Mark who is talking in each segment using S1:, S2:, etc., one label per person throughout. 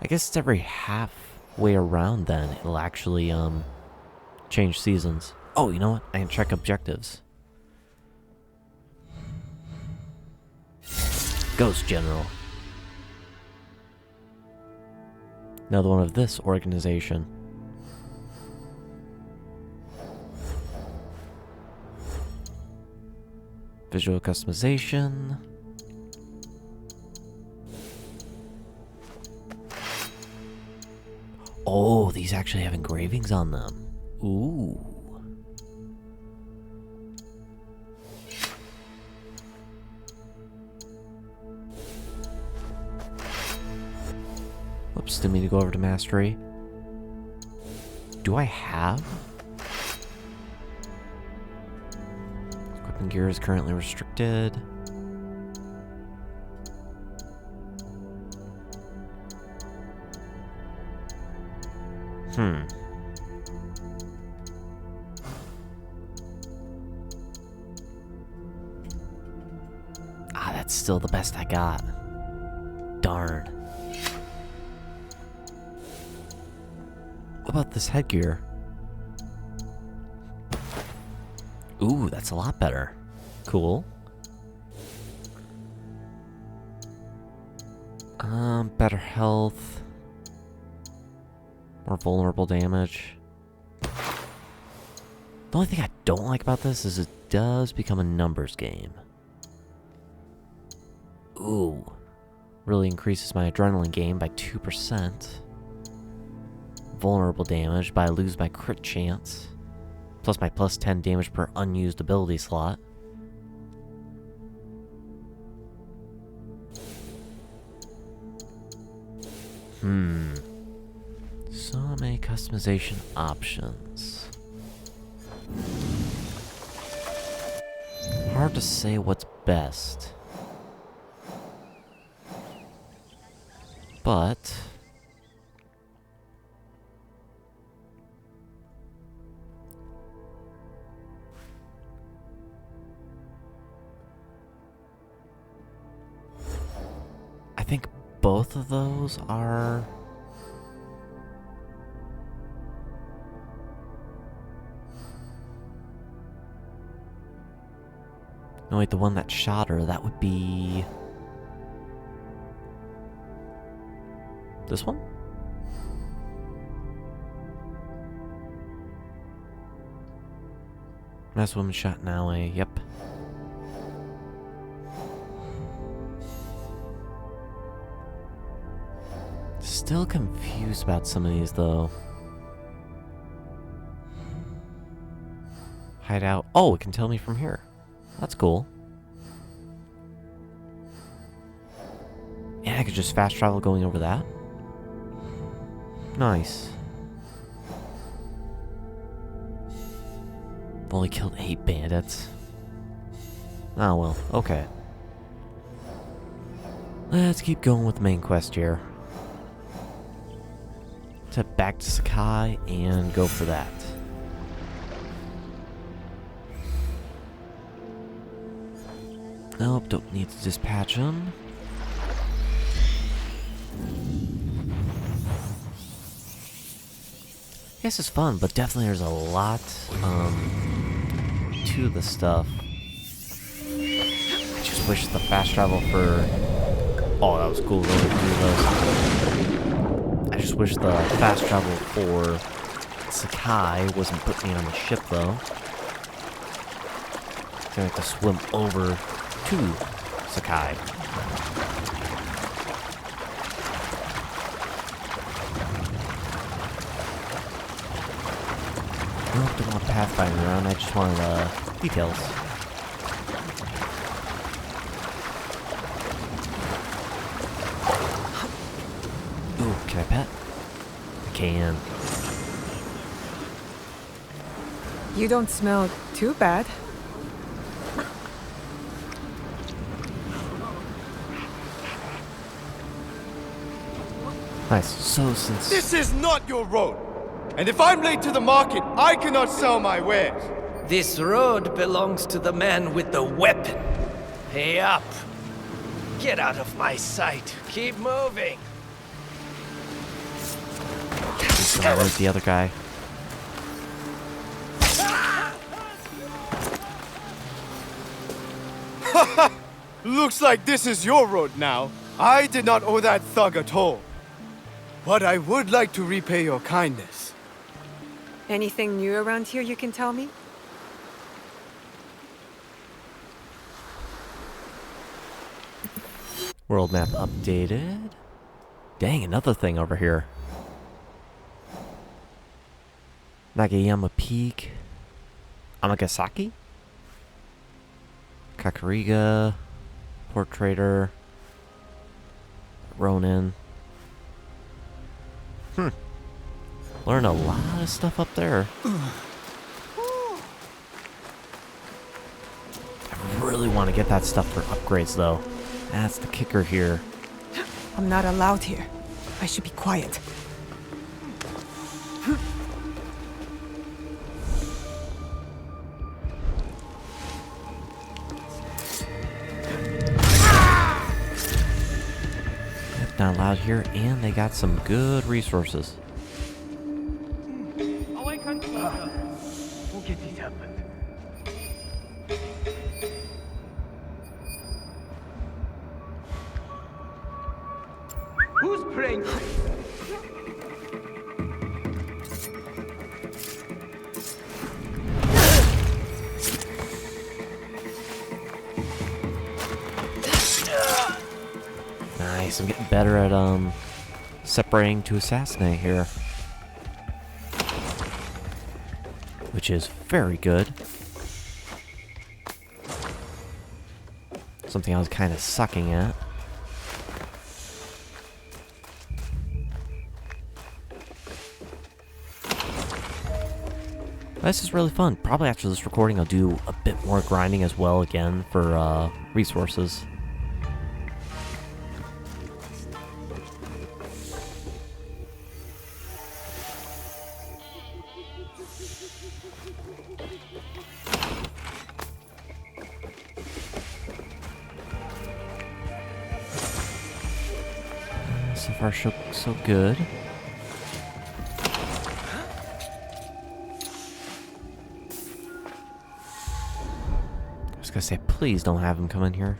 S1: I guess it's every halfway around then it'll actually change seasons. Oh, you know what? I can check objectives. Ghost General. Another one of this organization. Visual customization. Oh, these actually have engravings on them. Ooh. Whoops, didn't mean to go over to mastery. Do I have? Equipment gear is currently restricted. Ah, that's still the best I got. Darn. What about this headgear? Ooh, that's a lot better. Cool. Better health. More vulnerable damage. The only thing I don't like about this is it does become a numbers game. Ooh. Really increases my adrenaline gain by 2%. Vulnerable damage, but I lose my crit chance. Plus my plus 10 damage per unused ability slot. So many customization options. Hard to say what's best. But I think both of those are no, wait, the one that shot her, that would be this one? Mass woman shot Naoe, yep. Still confused about some of these though. Hideout. Oh, it can tell me from here. That's cool. Yeah, I could just fast travel going over that. Nice. I've only killed 8 bandits. Oh well, okay. Let's keep going with the main quest here. Let's head back to Sakai and go for that. Nope, don't need to dispatch him. This is fun, but definitely there's a lot to the stuff. I just wish the fast travel for... Oh, that was cool. I just wish the fast travel for Sakai wasn't putting me on the ship, though. I'm gonna have to swim over to Sakai. I don't want pathfinding around, I just wanted details. Ooh, can I pet? I can.
S2: You don't smell too bad.
S1: Nice. So since...
S3: This is not your road! And if I'm late to the market, I cannot sell my wares!
S4: This road belongs to the man with the weapon. Pay up. Get out of my sight. Keep moving.
S1: He's gonna hurt the other guy.
S3: Looks like this is your road now. I did not owe that thug at all. But I would like to repay your kindness.
S2: Anything new around here you can tell me?
S1: World map updated. Dang, another thing over here. Nagayama Peak. Amagasaki? Kakariga. Port Trader. Ronin. Learn a lot of stuff up there. I really want to get that stuff for upgrades though. That's the kicker here.
S2: I'm not allowed here. I should be quiet.
S1: Not allowed here, and they got some good resources.
S4: Who's praying?
S1: Nice, I'm getting better at separating to assassinate here, which is very good. Something I was kind of sucking at. This is really fun. Probably after this recording I'll do a bit more grinding as well again for resources. So far so good. I was gonna say, please don't have him come in here.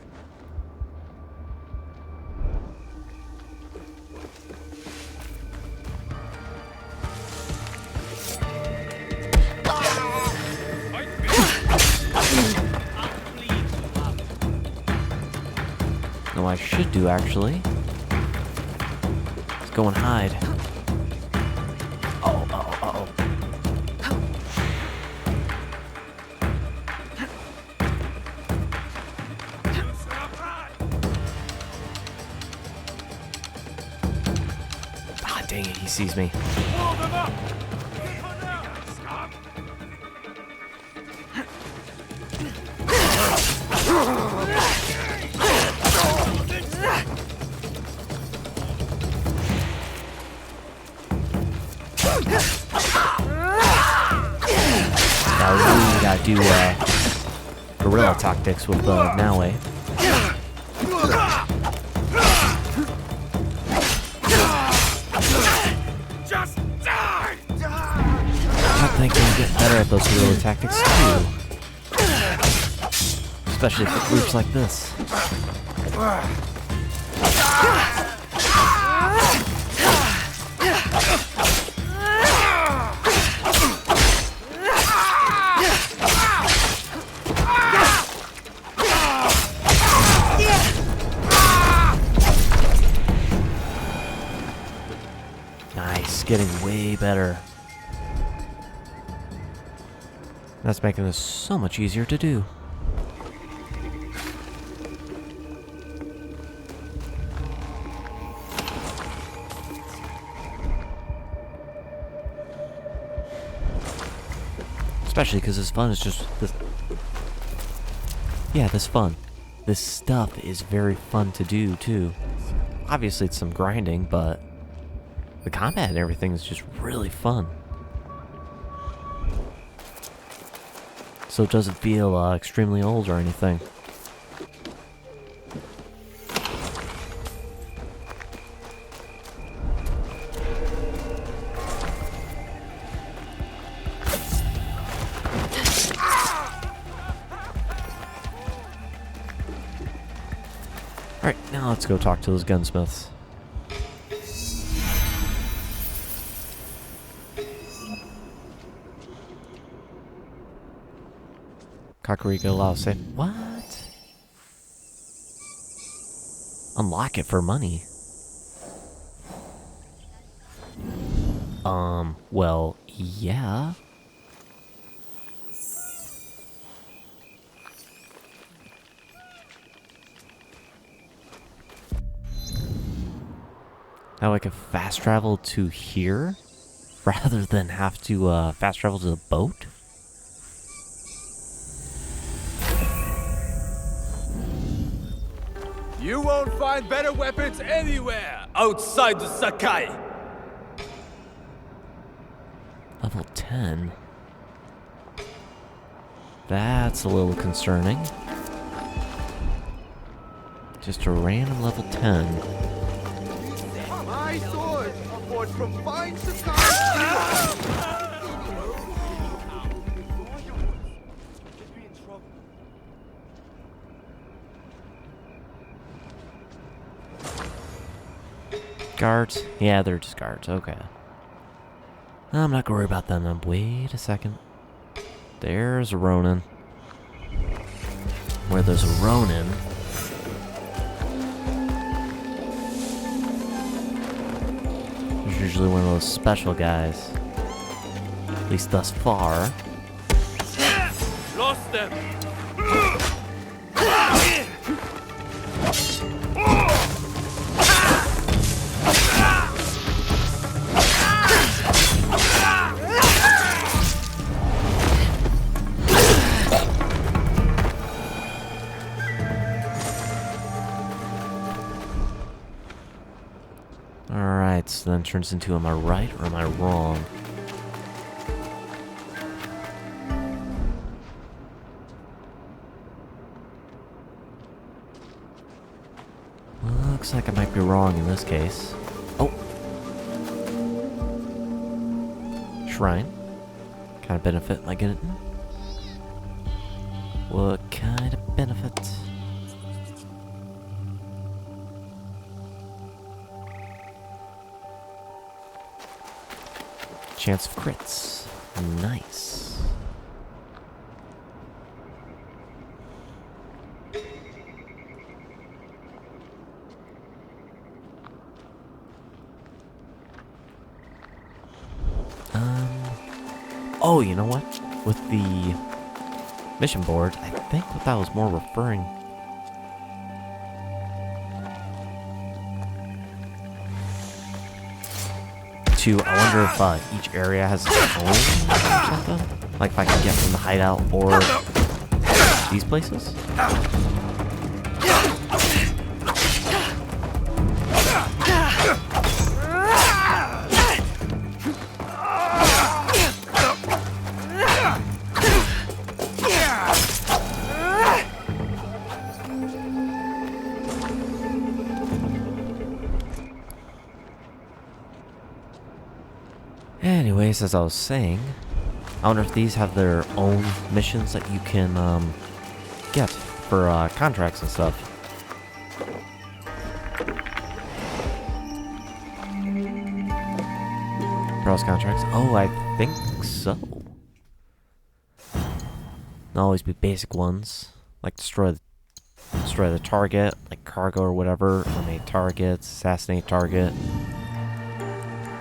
S1: No, I should do actually. Let's go and hide. Dang it, he sees me. Now we really gotta do guerrilla tactics with Naoe. I think we can get better at those guerrilla tactics too. Especially for groups like this. Nice, getting way better. That's making this so much easier to do. Especially because this fun is just this. Yeah, this fun. This stuff is very fun to do too. Obviously, it's some grinding, but the combat and everything is just really fun. So it doesn't feel extremely old or anything. Alright, now let's go talk to those gunsmiths. Kakariko allows safe. What? Unlock it for money. Well, yeah. Now I can fast travel to here rather than have to fast travel to the boat?
S5: You won't find better weapons anywhere outside the Sakai.
S1: Level 10? That's a little concerning. Just a random level 10.
S3: My sword, a forge from fine Sakai.
S1: Guards? Yeah, they're just guards. Okay. I'm not gonna worry about them then. Wait a second. There's a Ronin. Where there's a Ronin, there's usually one of those special guys. At least thus far.
S5: Lost them.
S1: Alright, so then turns into am I right or am I wrong? Looks like I might be wrong in this case. Oh! Shrine. Kind of benefit am I getting? What kind of benefit? Chance of crits. Nice. Oh, you know what? With the mission board, I think what that was more referring to, I wonder if each area has its own or something? Like if I can get from the hideout or these places? Anyways, as I was saying, I wonder if these have their own missions that you can get for contracts and stuff. Browse contracts? Oh, I think so. They'll always be basic ones, like destroy the target, like cargo or whatever, eliminate targets, assassinate target,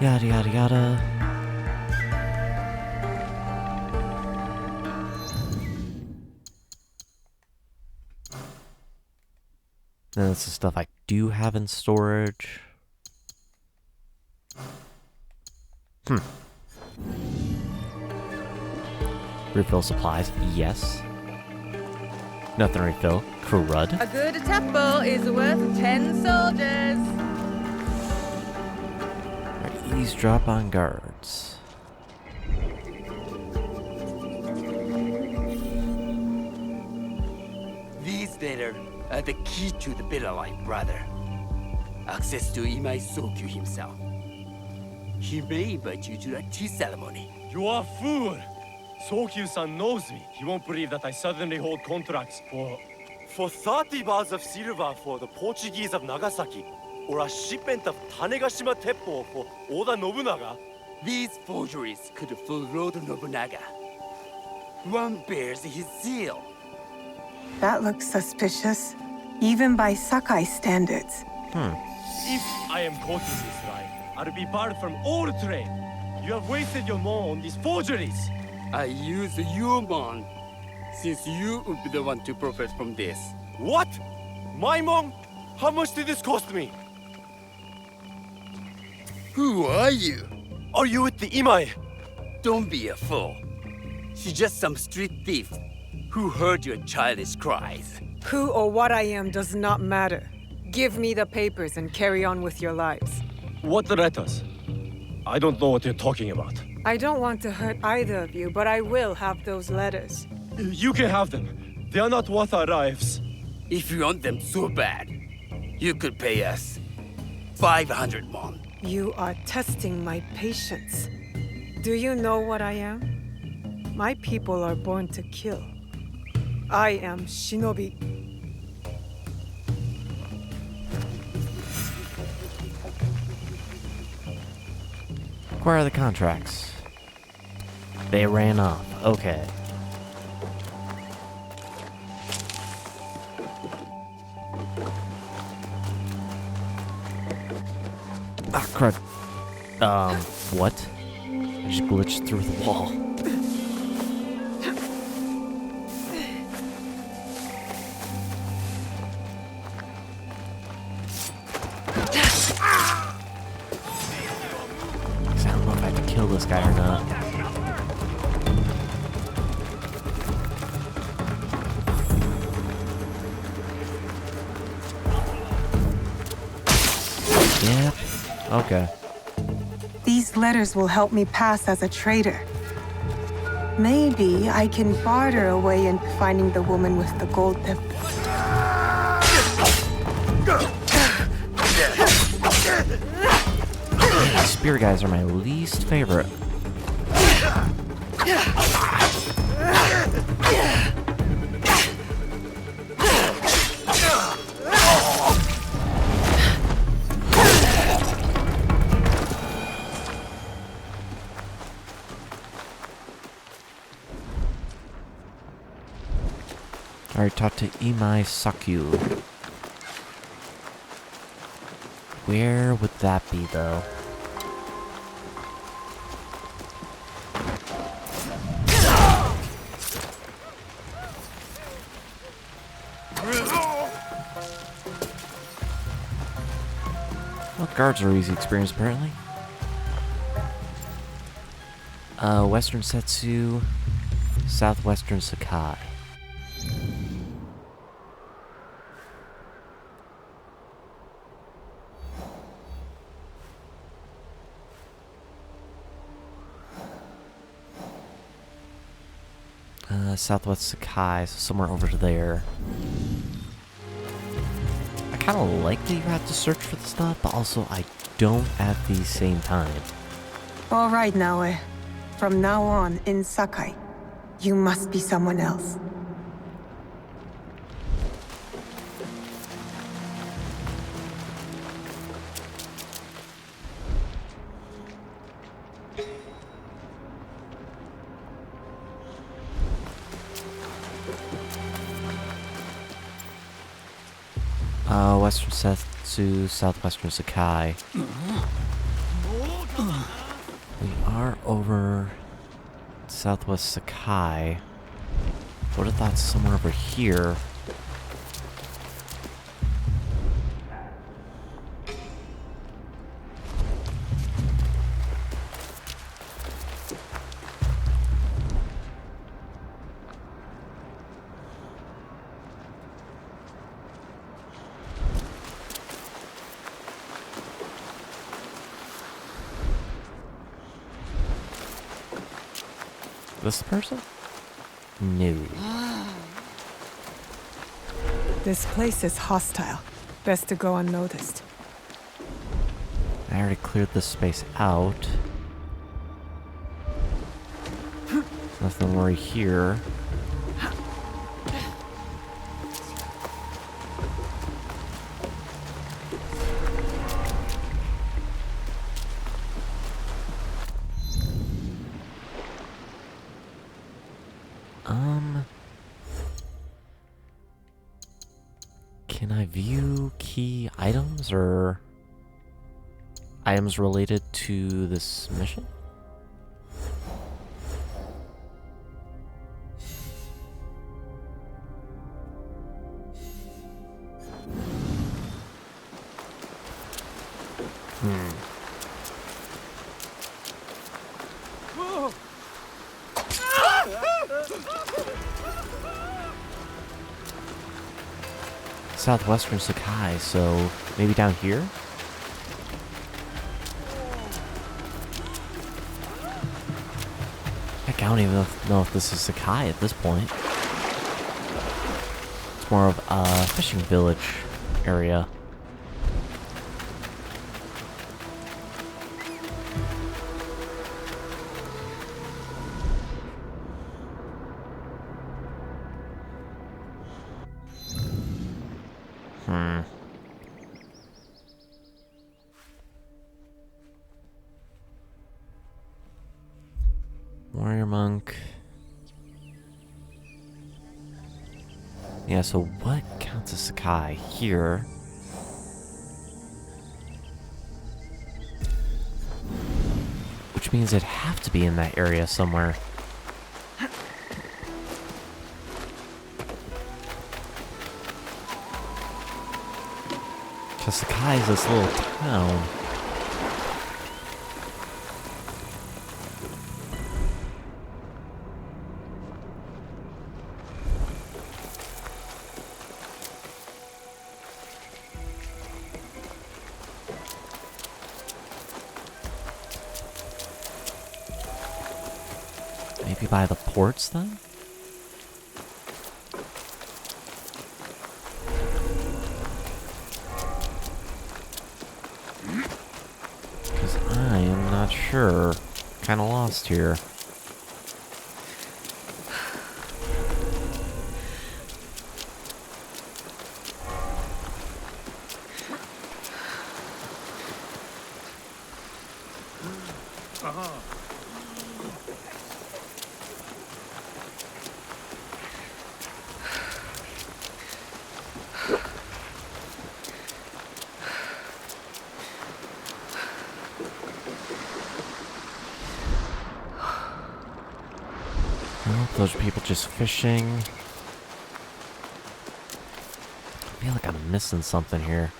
S1: yada yada yada. Then that's the stuff I do have in storage. Refill supplies, yes. Nothing to refill. Crud.
S6: A good temple is worth 10 soldiers.
S1: Right, eavesdrop on guards.
S7: These data are the key to the Bitter Light, brother. Access to Imai Sokyu himself. He may invite you to a tea ceremony.
S5: You are a fool. Sokyu-san knows me. He won't believe that I suddenly hold contracts for For 30 bars of silver for the Portuguese of Nagasaki, or a shipment of Tanegashima Teppo for Oda Nobunaga.
S7: These forgeries could fool Oda Nobunaga. One bears his seal.
S2: That looks suspicious, even by Sakai standards.
S5: If I am quoting this right, I'll be barred from all trade. You have wasted your mon on these forgeries.
S7: I use your mon, since you would be the one to profit from this.
S5: What? My mon? How much did this cost me?
S7: Who are you?
S5: Are you with the Imai?
S7: Don't be a fool. She's just some street thief who heard your childish cries.
S2: Who or what I am does not matter. Give me the papers and carry on with your lives.
S5: What letters? I don't know what you're talking about.
S2: I don't want to hurt either of you, but I will have those letters.
S5: You can have them. They are not worth our lives.
S7: If you want them so bad, you could pay us 500 mon.
S2: You are testing my patience. Do you know what I am? My people are born to kill. I am shinobi.
S1: Where are the contracts? They ran off. Okay. Ah, crap. What? I just glitched through the wall. I don't know if I have to kill this guy or not. Yeah. Okay.
S2: These letters will help me pass as a trader. Maybe I can barter a way into finding the woman with the gold tip.
S1: Spear guys are my least favorite. Alright, talk to Imai Sakyu. Where would that be, though? Well, guards are easy experience, apparently. Western Setsu, Southwestern Sakai. Southwest Sakai, so somewhere over there. I kind of like that you have to search for the stuff, but also I don't at the same time.
S2: All right, Naoe. From now on, in Sakai, you must be someone else.
S1: Western Setsu, Southwestern Sakai. We are over Southwest Sakai. Would have thought somewhere over here. This person? No.
S2: This place is hostile. Best to go unnoticed.
S1: I already cleared this space out. Nothing to worry here. I view key items or items related to this mission? Southwestern Sakai, so maybe down here? Heck, I don't even know if this is Sakai at this point. It's more of a fishing village area. Warrior monk. Yeah, so what counts as Sakai here? Which means it'd have to be in that area somewhere. Because Sakai is this little town. Maybe by the ports then? Because I am not sure. Kinda lost here. Well, those are people just fishing. I feel like I'm missing something here.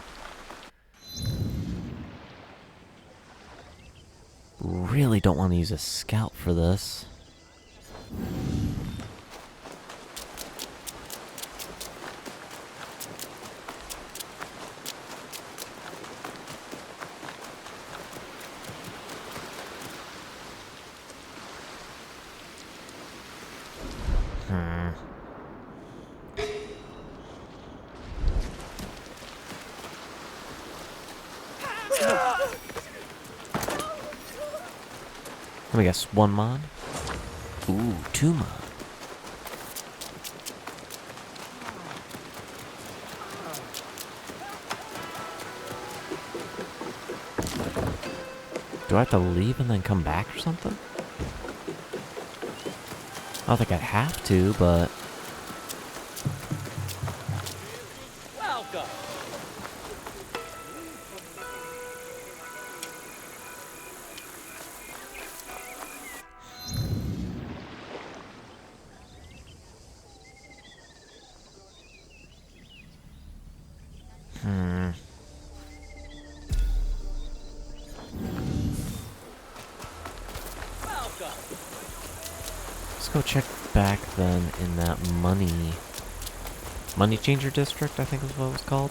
S1: Really don't want to use a scout for this. Let me guess, 1 mon? Ooh, 2 mon. Do I have to leave and then come back or something? I don't think I'd have to, but...
S5: Welcome.
S1: Let's go check back then in that money changer district, I think is what it was called.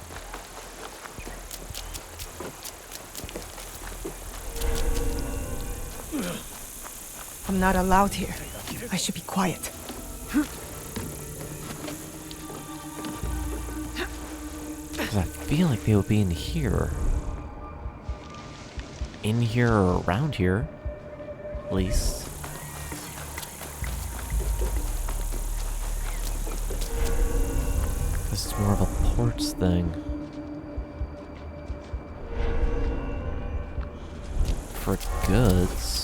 S2: I'm not allowed here. I should be quiet.
S1: Because I feel like they would be in here. In here or around here, at least. This is more of a ports thing. For goods.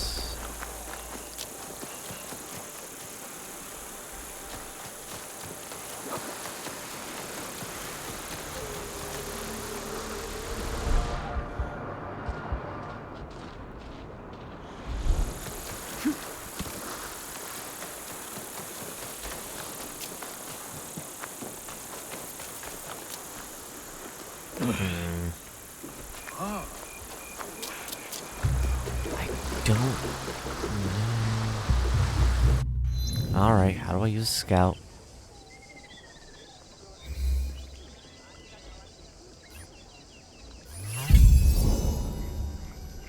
S1: I don't know. Alright, how do I use scout?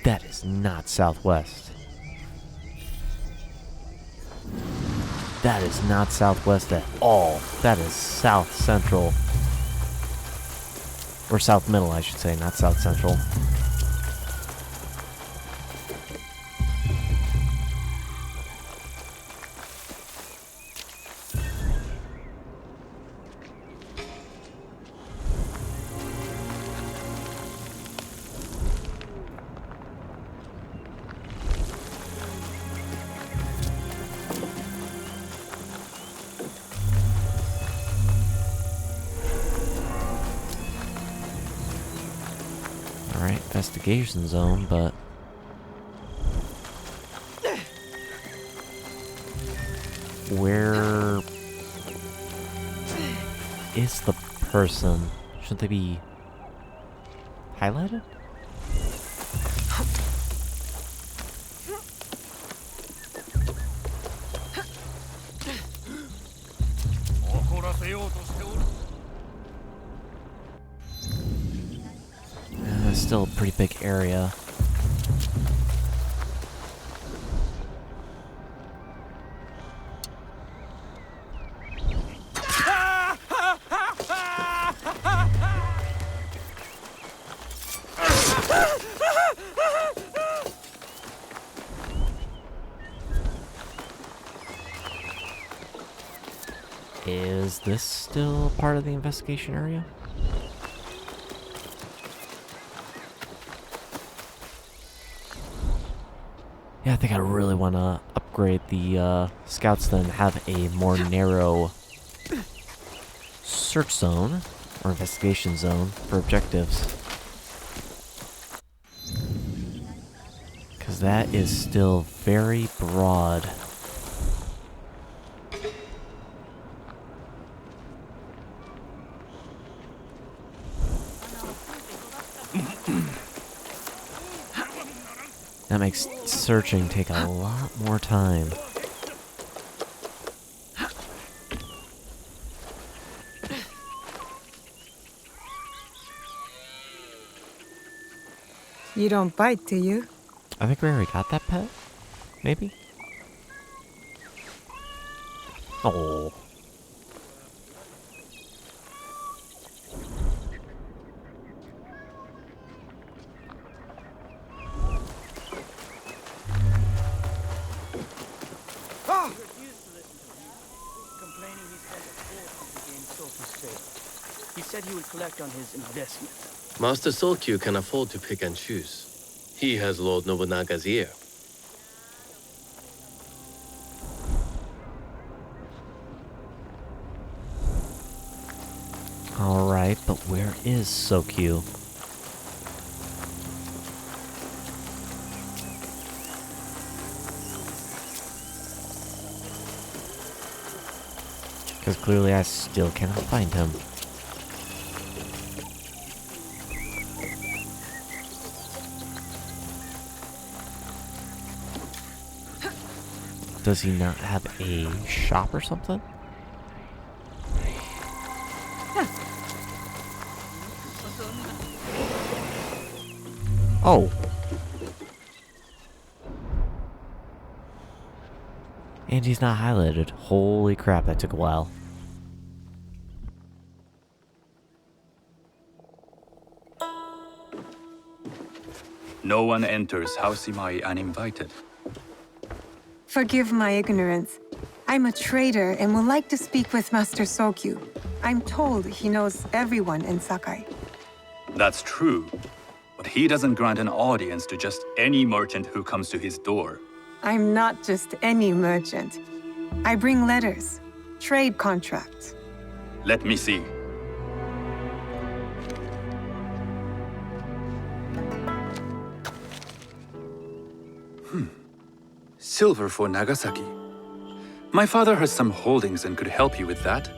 S1: That is not southwest. That is not southwest at all. That is south central. Or south middle, I should say, not south central. Alright, investigation zone, but... where... is the person? Shouldn't they be... highlighted? It's still a pretty big area. Is this still part of the investigation area? Yeah, I think I really want to upgrade the scouts then, have a more narrow search zone or investigation zone for objectives. Because that is still very broad. That makes searching take a lot more time.
S2: You don't bite, do you?
S1: I think we already got that pet. Maybe? Oh.
S8: He said he would collect on his investment.
S9: Master Sokyu can afford to pick and choose. He has Lord Nobunaga's ear.
S1: Alright, but where is Sokyu? Because clearly I still cannot find him. Does he not have a shop or something? Oh. And he's not highlighted. Holy crap, that took a while.
S10: No one enters House Imai uninvited.
S11: Forgive my ignorance. I'm a trader and would like to speak with Master Sokyu. I'm told he knows everyone in Sakai.
S10: That's true, but he doesn't grant an audience to just any merchant who comes to his door.
S11: I'm not just any merchant. I bring letters, trade contracts.
S10: Let me see. Silver for Nagasaki. My father has some holdings and could help you with that.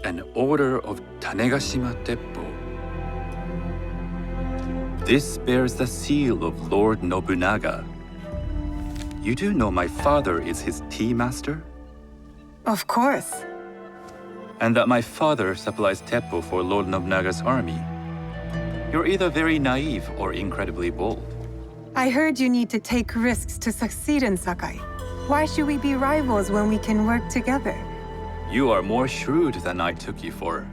S10: An order of Tanegashima Teppo. This bears the seal of Lord Nobunaga. You do know my father is his tea master?
S11: Of course.
S10: And that my father supplies teppo for Lord Nobunaga's army. You're either very naive or incredibly bold.
S11: I heard you need to take risks to succeed in Sakai. Why should we be rivals when we can work together?
S10: You are more shrewd than I took you for.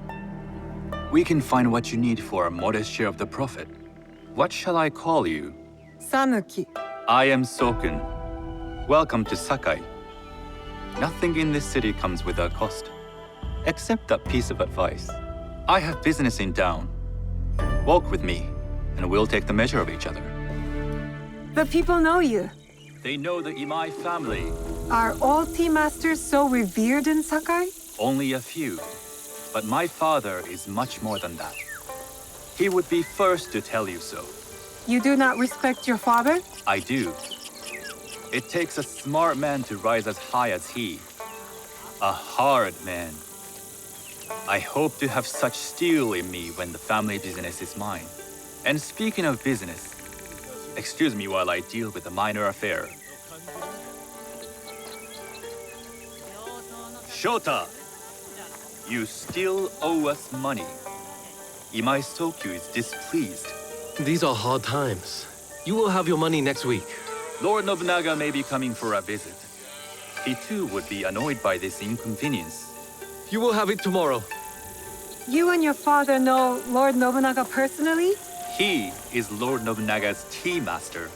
S10: We can find what you need for a modest share of the profit. What shall I call you?
S11: Sanuki.
S10: I am Sokun. Welcome to Sakai. Nothing in this city comes without cost. Except that piece of advice. I have business in town. Walk with me, and we'll take the measure of each other.
S11: The people know you.
S10: They know the Imai family.
S11: Are all tea masters so revered in Sakai?
S10: Only a few. But my father is much more than that. He would be first to tell you so.
S11: You do not respect your father?
S10: I do. It takes a smart man to rise as high as he. A hard man. I hope to have such steel in me when the family business is mine. And speaking of business, excuse me while I deal with a minor affair. Shota! You still owe us money. Imai Sokyu is displeased.
S9: These are hard times. You will have your money next week.
S10: Lord Nobunaga may be coming for a visit. He too would be annoyed by this inconvenience.
S9: You will have it tomorrow.
S11: You and your father know Lord Nobunaga personally?
S10: He is Lord Nobunaga's tea master.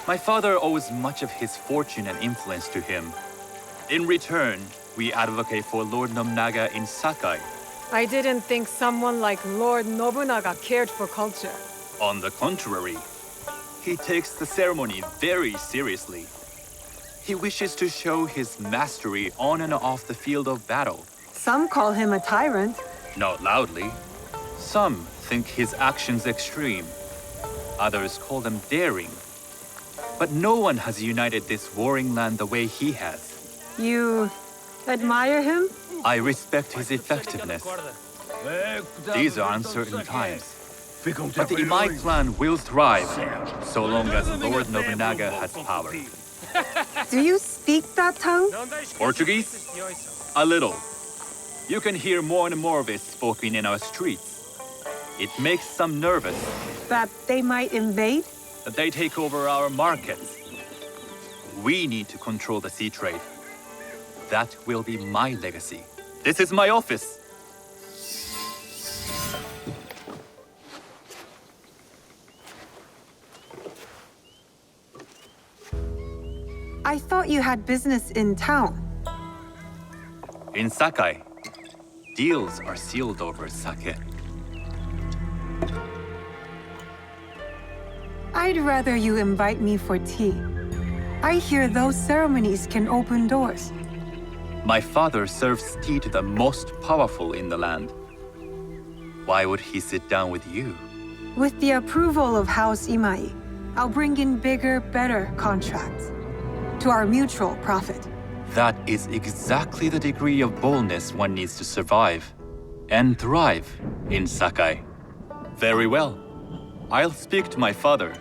S10: My father owes much of his fortune and influence to him. In return, we advocate for Lord Nobunaga in Sakai.
S2: I didn't think someone like Lord Nobunaga cared for culture.
S10: On the contrary, he takes the ceremony very seriously. He wishes to show his mastery on and off the field of battle.
S11: Some call him a tyrant.
S10: Not loudly. Some think his actions extreme. Others call them daring. But no one has united this warring land the way he has.
S11: You admire him?
S10: I respect his effectiveness. These are uncertain times. But the Imai clan will thrive, so long as Lord Nobunaga has power.
S11: Do you speak that tongue?
S10: Portuguese? A little. You can hear more and more of it spoken in our streets. It makes some nervous.
S11: That they might invade?
S10: That they take over our markets. We need to control the sea trade. That will be my legacy. This is my office.
S11: I thought you had business in town.
S10: In Sakai, deals are sealed over sake.
S11: I'd rather you invite me for tea. I hear those ceremonies can open doors.
S10: My father serves tea to the most powerful in the land. Why would he sit down with you?
S11: With the approval of House Imai, I'll bring in bigger, better contracts. To our mutual profit.
S10: That is exactly the degree of boldness one needs to survive and thrive in Sakai. Very well. I'll speak to my father.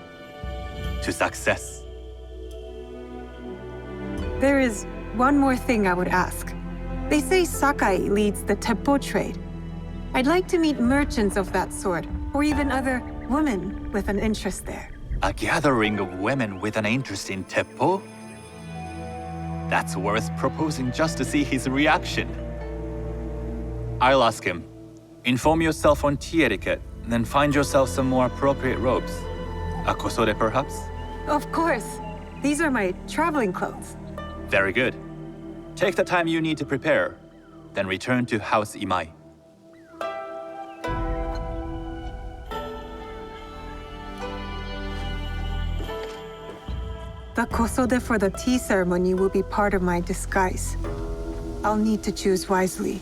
S10: To success.
S11: There is one more thing I would ask. They say Sakai leads the teppo trade. I'd like to meet merchants of that sort, or even other women with an interest there.
S10: A gathering of women with an interest in teppo? That's worth proposing just to see his reaction. I'll ask him. Inform yourself on tea etiquette, then find yourself some more appropriate robes. A kosode, perhaps?
S11: Of course. These are my traveling clothes.
S10: Very good. Take the time you need to prepare, then return to House Imai.
S11: The kosode for the tea ceremony will be part of my disguise. I'll need to choose wisely.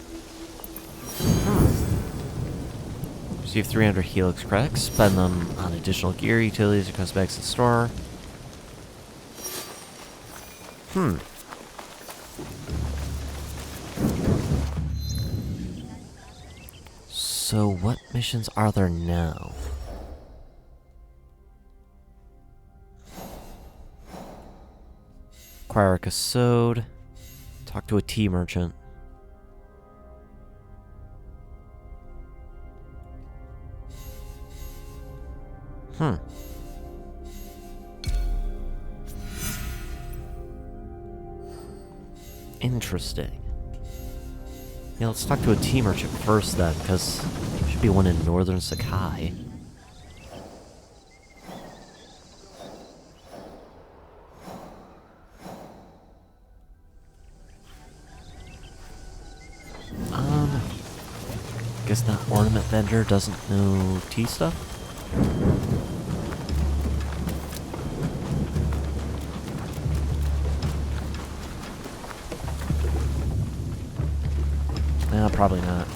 S1: Receive 300 Helix credits. Spend them on additional gear, utilities, or cosmetics in store. So what missions are there now? Acquire a cassode. Talk to a tea merchant. Interesting. Yeah, let's talk to a tea merchant first then, because there should be one in northern Sakai. Guess that ornament vendor doesn't know tea stuff? Nah, probably not.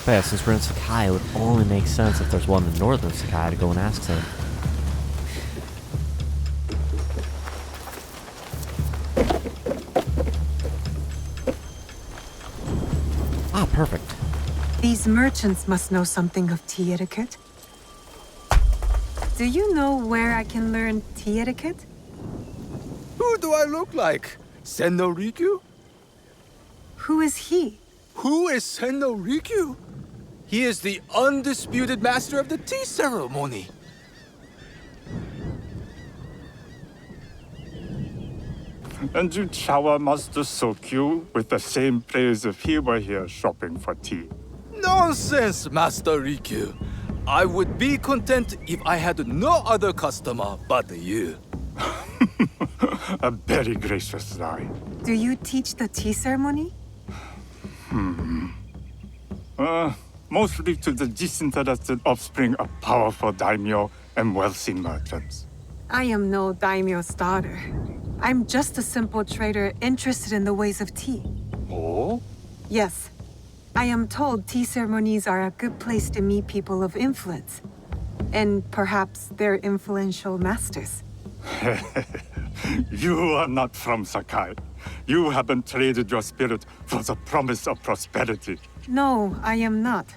S1: But yeah, since we're in Sakai, it would only make sense if there's one in northern Sakai to go and ask him. Ah, perfect.
S11: These merchants must know something of tea etiquette. Do you know where I can learn tea etiquette?
S3: Who do I look like? Senno Rikyu?
S11: Who is he?
S3: Who is Senno Rikyu? He is the undisputed master of the tea ceremony.
S12: And you shower Master Sokyu with the same praise if he were here shopping for tea.
S3: Nonsense, Master Rikyu. I would be content if I had no other customer but you.
S12: A very gracious lie.
S11: Do you teach the tea ceremony?
S12: Mostly to the disinterested offspring of powerful daimyo and wealthy merchants.
S11: I am no daimyo's daughter. I'm just a simple trader interested in the ways of tea.
S12: Oh?
S11: Yes. I am told tea ceremonies are a good place to meet people of influence. And perhaps their influential masters.
S12: You are not from Sakai. You haven't traded your spirit for the promise of prosperity.
S11: No, I am not.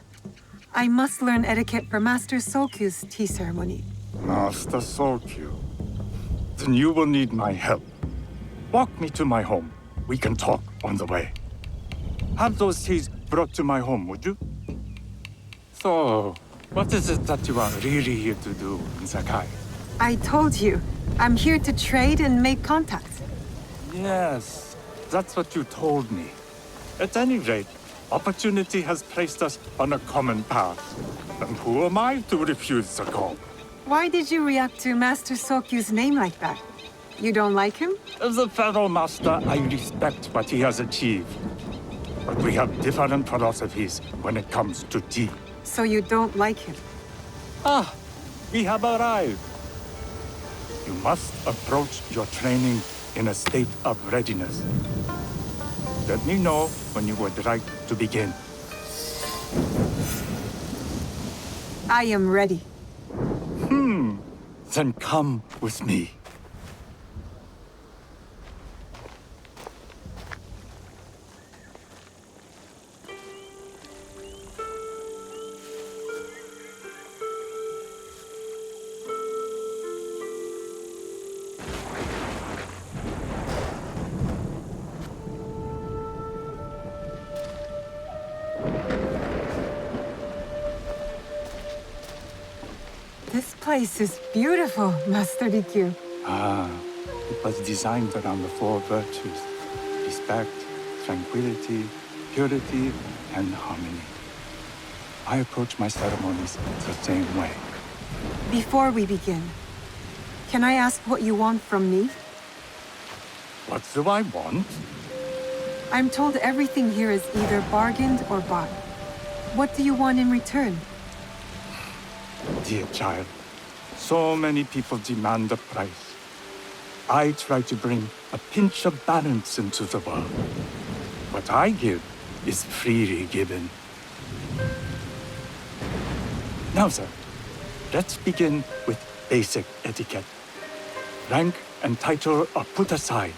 S11: I must learn etiquette for Master Sokyu's tea ceremony.
S12: Master Sokyu. Then you will need my help. Walk me to my home. We can talk on the way. Have those teas brought to my home, would you? So, what is it that you are really here to do in Sakai?
S11: I told you, I'm here to trade and make contacts.
S12: Yes, that's what you told me. At any rate, opportunity has placed us on a common path. And who am I to refuse the call?
S11: Why did you react to Master Sokyu's name like that? You don't like him?
S12: As a fellow master, I respect what he has achieved. But we have different philosophies when it comes to tea.
S11: So you don't like him?
S12: Ah, we have arrived. You must approach your training in a state of readiness. Let me know when you would like to begin.
S11: I am ready.
S12: Then come with me.
S11: This place is beautiful, Master Rikyu.
S12: It was designed around the four virtues: respect, tranquility, purity, and harmony. I approach my ceremonies the same way.
S11: Before we begin, can I ask what you want from me?
S12: What do I want?
S11: I'm told everything here is either bargained or bought. What do you want in return?
S12: Dear child, so many people demand a price. I try to bring a pinch of balance into the world. What I give is freely given. Now, sir, let's begin with basic etiquette. Rank and title are put aside.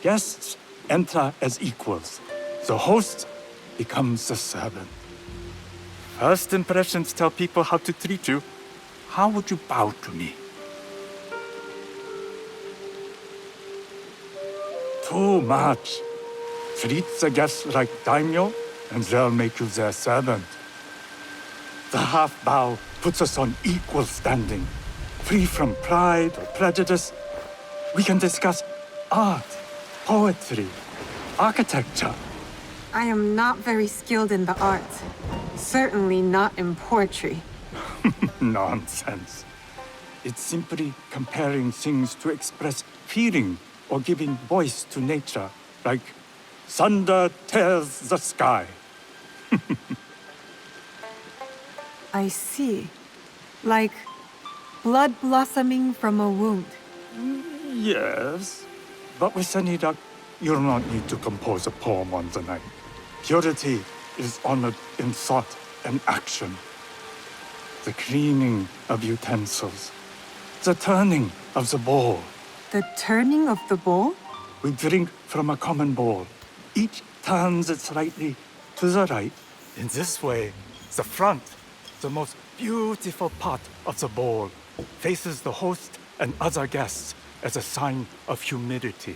S12: Guests enter as equals. The host becomes the servant. First impressions tell people how to treat you. How would you bow to me? Too much. Treat the guests like daimyo, and they'll make you their servant. The half bow puts us on equal standing, free from pride or prejudice. We can discuss art, poetry, architecture.
S11: I am not very skilled in the arts. Certainly not in poetry.
S12: Nonsense. It's simply comparing things to express feeling or giving voice to nature, like thunder tears the sky.
S11: I see. Like blood blossoming from a wound.
S12: Yes, but with any luck, you'll not need to compose a poem on the night. Purity is honored in thought and action. The cleaning of utensils, the turning of the bowl.
S11: The turning of the bowl?
S12: We drink from a common bowl. Each turns it slightly to the right. In this way, the front, the most beautiful part of the bowl, faces the host and other guests as a sign of humility,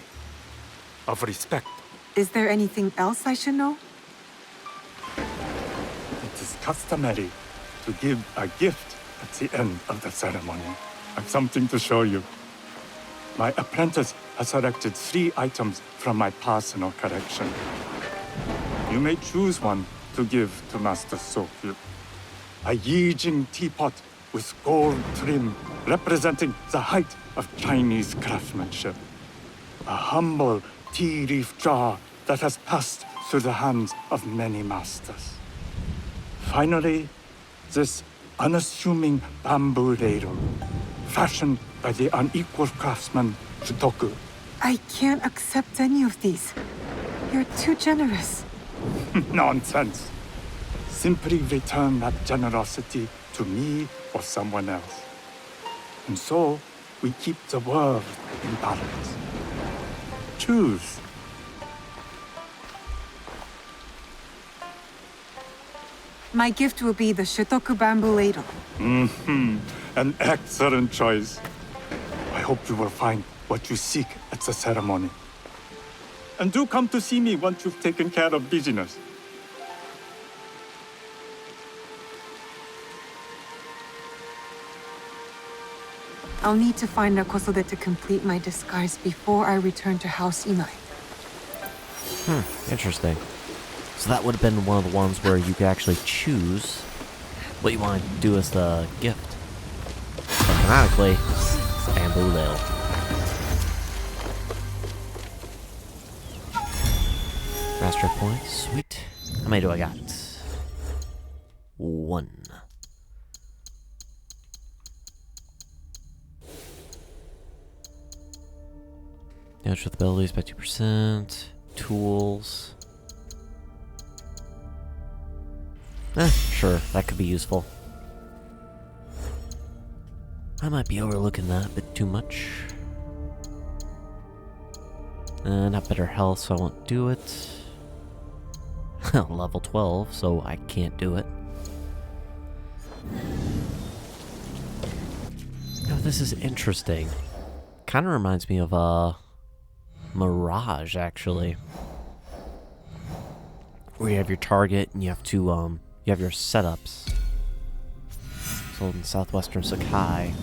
S12: of respect.
S11: Is there anything else I should know?
S12: It is customary to give a gift at the end of the ceremony. I've something to show you. My apprentice has selected 3 items from my personal collection. You may choose one to give to Master Sokyu. A Yijing teapot with gold trim representing the height of Chinese craftsmanship. A humble tea leaf jar that has passed through the hands of many masters. Finally, this unassuming bamboo ladle, fashioned by the unequal craftsman Shutoku.
S11: I can't accept any of these. You're too generous.
S12: Nonsense. Simply return that generosity to me or someone else. And so, we keep the world in balance. Choose.
S11: My gift will be the Shutoku bamboo ladle.
S12: An excellent choice. I hope you will find what you seek at the ceremony. And do come to see me once you've taken care of business.
S11: I'll need to find a Kosode to complete my disguise before I return to House Imai.
S1: Interesting. So that would have been one of the ones where you could actually choose what you want to do as the gift. But canonically, it's bamboo ladle. Master points, sweet. How many do I got? 1. Damage with abilities by 2%. Tools. Sure, that could be useful. I might be overlooking that a bit too much. Not better health, so I won't do it. Level 12, so I can't do it. Now, this is interesting. Kind of reminds me of Mirage, actually. Where you have your target and you have to, you have your setups. Sold in southwestern Sakai.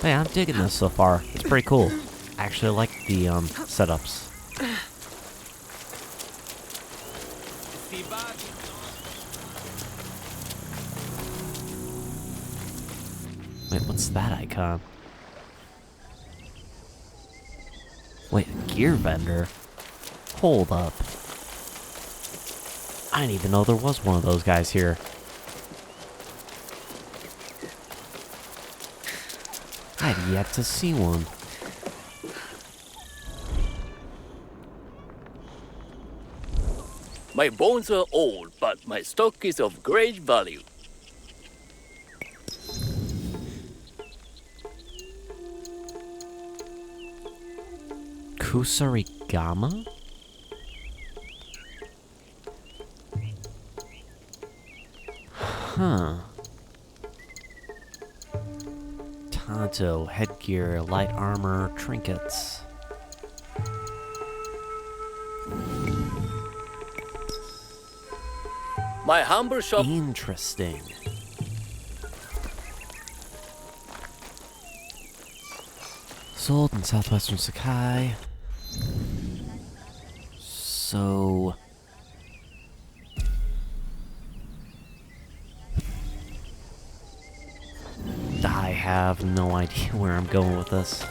S1: Hey, I'm digging this so far. It's pretty cool. I actually like the setups. Wait, what's that icon? Wait, a gear vendor? Hold up. I didn't even know there was one of those guys here. I've yet to see one.
S7: My bones are old, but my stock is of great value.
S1: Kusarigama? Huh. Tanto, headgear, light armor, trinkets.
S4: My humble shop.
S1: Interesting. Sold in southwestern Sakai. So... I have no idea where I'm going with this.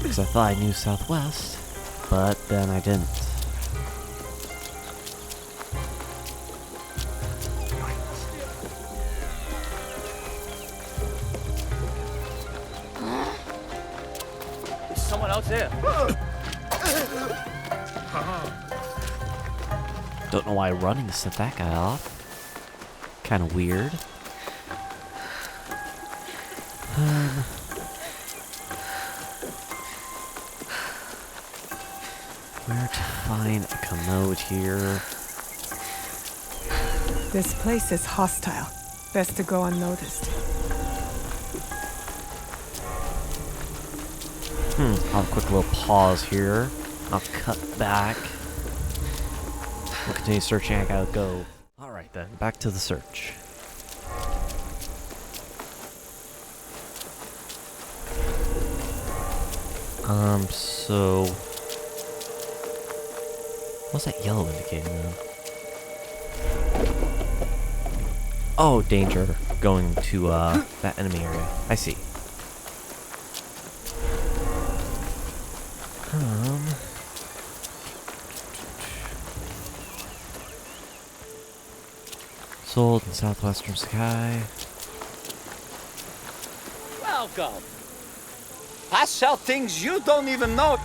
S1: Because I thought I knew southwest, but then I didn't.
S8: There's someone out there.
S1: Don't know why running set that guy off. Kind of weird. Where to find a commode here?
S2: This place is hostile. Best to go unnoticed.
S1: I'll have a quick little pause here. I'll cut back. We'll continue searching. I gotta go. Alright then, back to the search. So... what's that yellow indicating then? Oh, danger. Going to, that enemy area. I see. Sold in southwestern Sakai.
S7: Welcome. I sell things you don't even know.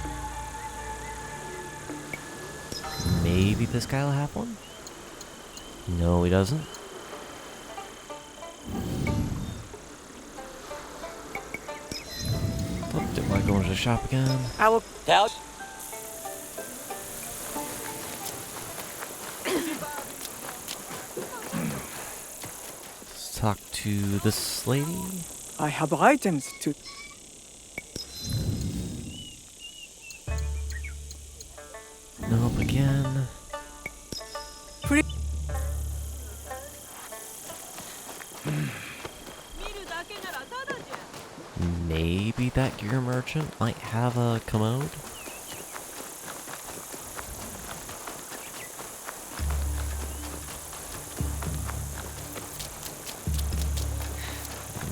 S1: Maybe this guy will have one? No, he doesn't. Oh, did I go into the shop again?
S2: I will
S7: Tell.
S1: Let's talk to this lady.
S2: I have items to...
S1: Nope, again. Maybe that gear merchant might have a commode?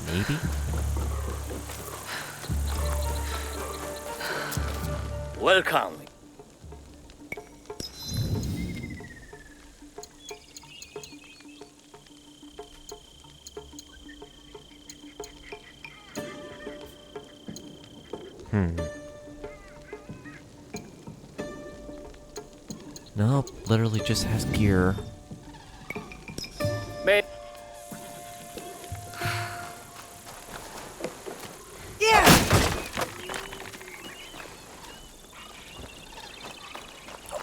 S1: Maybe?
S7: Welcome.
S1: Nope, literally just has gear.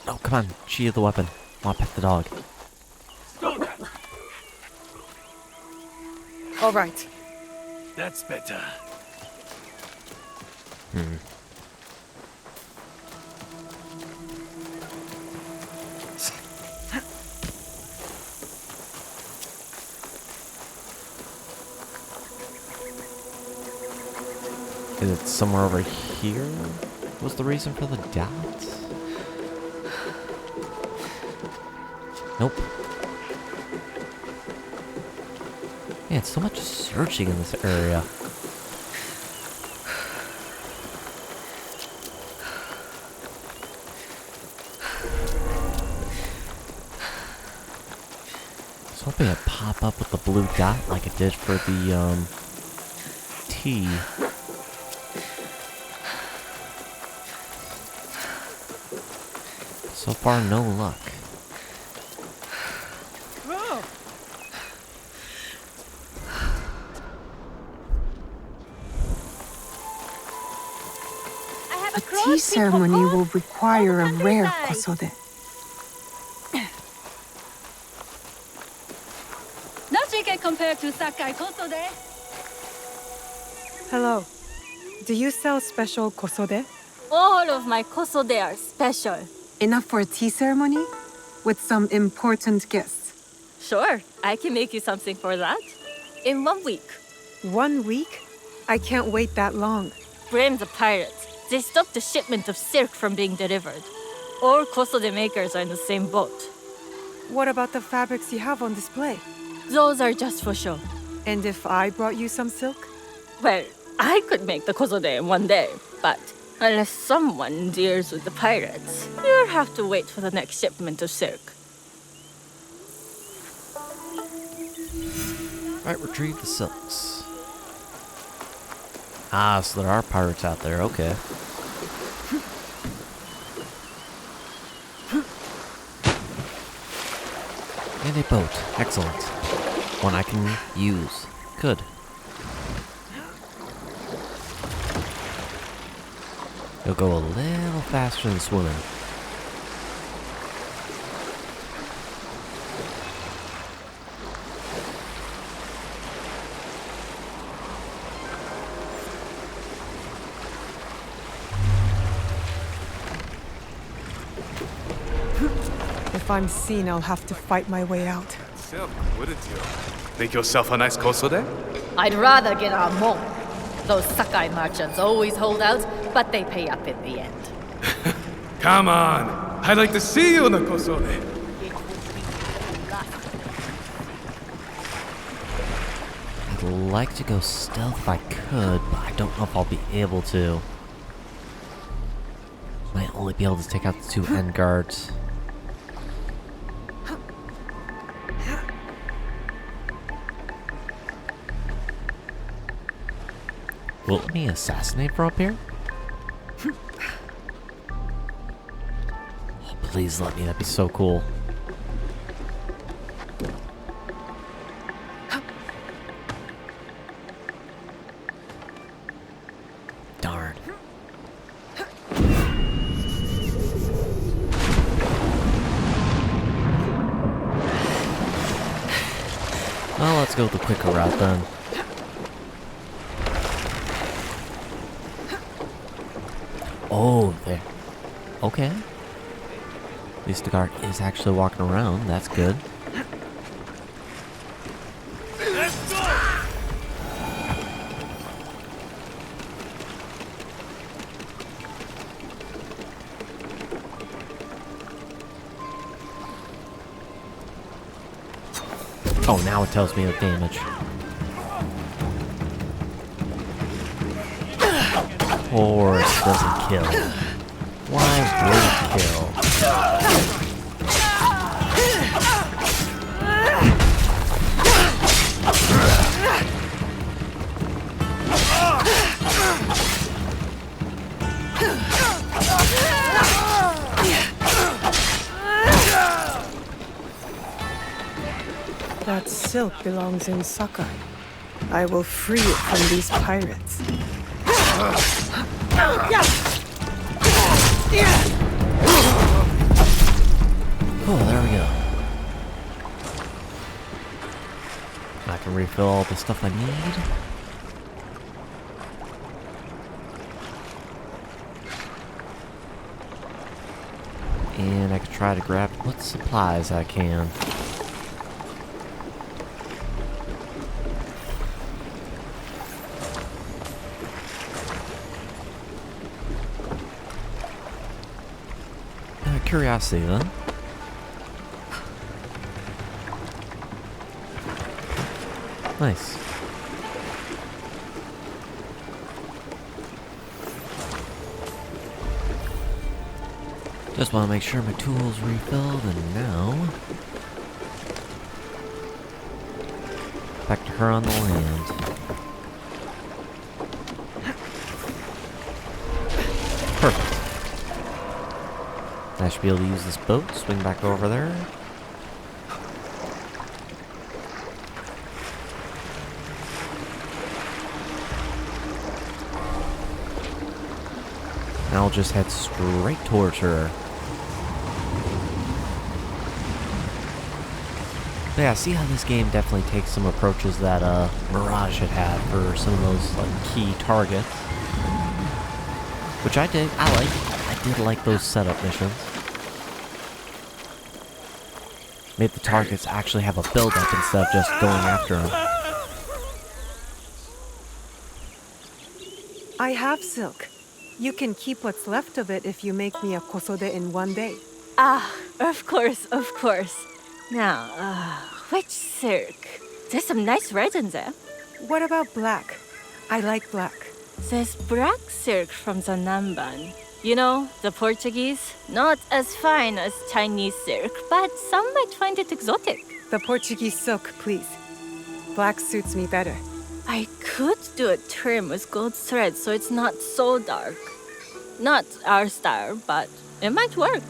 S1: No, come on, sheathe the weapon. I want to pet the dog.
S2: All right.
S5: That's better.
S1: Is it somewhere over here? Was the reason for the dot? Nope. Man, so much searching in this area. I was hoping it'd pop up with the blue dot like it did for the, T. So far, no luck.
S11: A tea ceremony will require a rare kosode.
S6: Nothing compared to Sakai kosode.
S2: Hello. Do you sell special kosode?
S6: All of my kosode are special.
S11: Enough for a tea ceremony? With some important guests.
S6: Sure, I can make you something for that. In 1 week.
S2: 1 week? I can't wait that long.
S6: Blame the pirates. They stopped the shipment of silk from being delivered. All kosode makers are in the same boat.
S2: What about the fabrics you have on display?
S6: Those are just for show.
S2: And if I brought you some silk?
S6: Well, I could make the kosode in 1 day, but unless someone deals with the pirates, you'll have to wait for the next shipment of silk.
S1: Right, retrieve the silks. Ah, so there are pirates out there, okay. And a boat, excellent. One I can use. Good. It'll go a little faster than swimming.
S2: If I'm seen, I'll have to fight my way out.
S13: Silk, wouldn't you? Make yourself a nice kosode?
S6: I'd rather get our more. Those Sakai merchants always hold out, but they pay up in the end.
S13: Come on! I'd like to see you in a kosode!
S1: I'd like to go stealth if I could, but I don't know if I'll be able to. Might only be able to take out the 2 end guards. Will it let me assassinate from up here? Oh, please let me, that'd be so cool. Darn. Well, let's go the quicker route then. Oh, there. Okay. At least the guard is actually walking around. That's good. Oh, now it tells me the damage. Of course, doesn't kill. Why would it kill?
S2: That silk belongs in Sakai. I will free it from these pirates.
S1: Oh, there we go. I can refill all the stuff I need. And I can try to grab what supplies I can. Curiosity then. Nice. Just want to make sure my tools refilled, and now back to her on the land. Perfect. I should be able to use this boat, swing back over there. Now I'll just head straight towards her. But yeah, see how this game definitely takes some approaches that Mirage had had for some of those like key targets. Which I did. I did like those setup missions. Made the targets actually have a build-up instead of just going after them.
S2: I have silk. You can keep what's left of it if you make me a kosode in one day.
S6: Ah, of course, of course. Now, which silk? There's some nice red in there.
S2: What about black? I like black.
S6: There's black silk from the Namban. You know, the Portuguese? Not as fine as Chinese silk, but some might find it exotic.
S2: The Portuguese silk, please. Black suits me better.
S6: I could do a trim with gold thread so it's not so dark. Not our style, but it might work.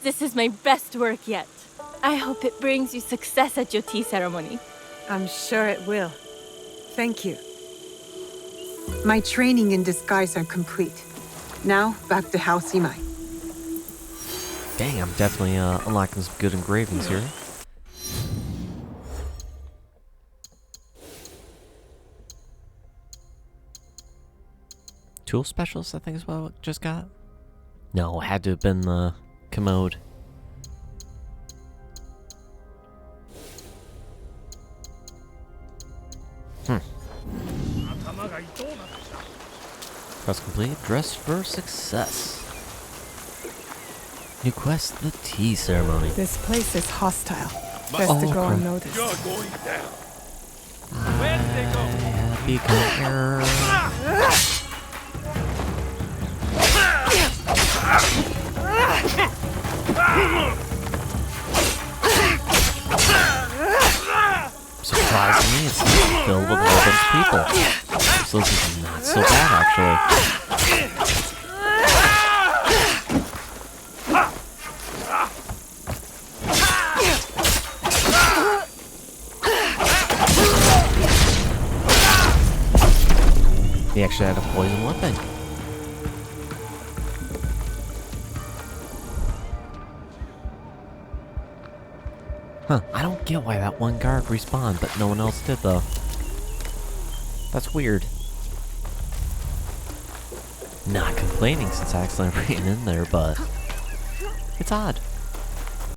S6: This is my best work yet. I hope it brings you success at your tea ceremony.
S2: I'm sure it will. Thank you. My training in disguise are complete. Now, back to House Imai.
S1: Dang, I'm definitely unlocking some good engravings here. Tool specialist, I think is what I just got. No, it had to have been the commode. Quest complete. Dress for success. New quest, the tea ceremony.
S2: This place is hostile. Best to go unnoticed.
S5: You're going down.
S1: Become error. Surprisingly, it's filled with a whole bunch of people. So this is not so bad, actually. He actually had a poison weapon. Huh, I don't get why that one guard respawned, but no one else did, though. That's weird. Not complaining since I accidentally ran in there, but it's odd.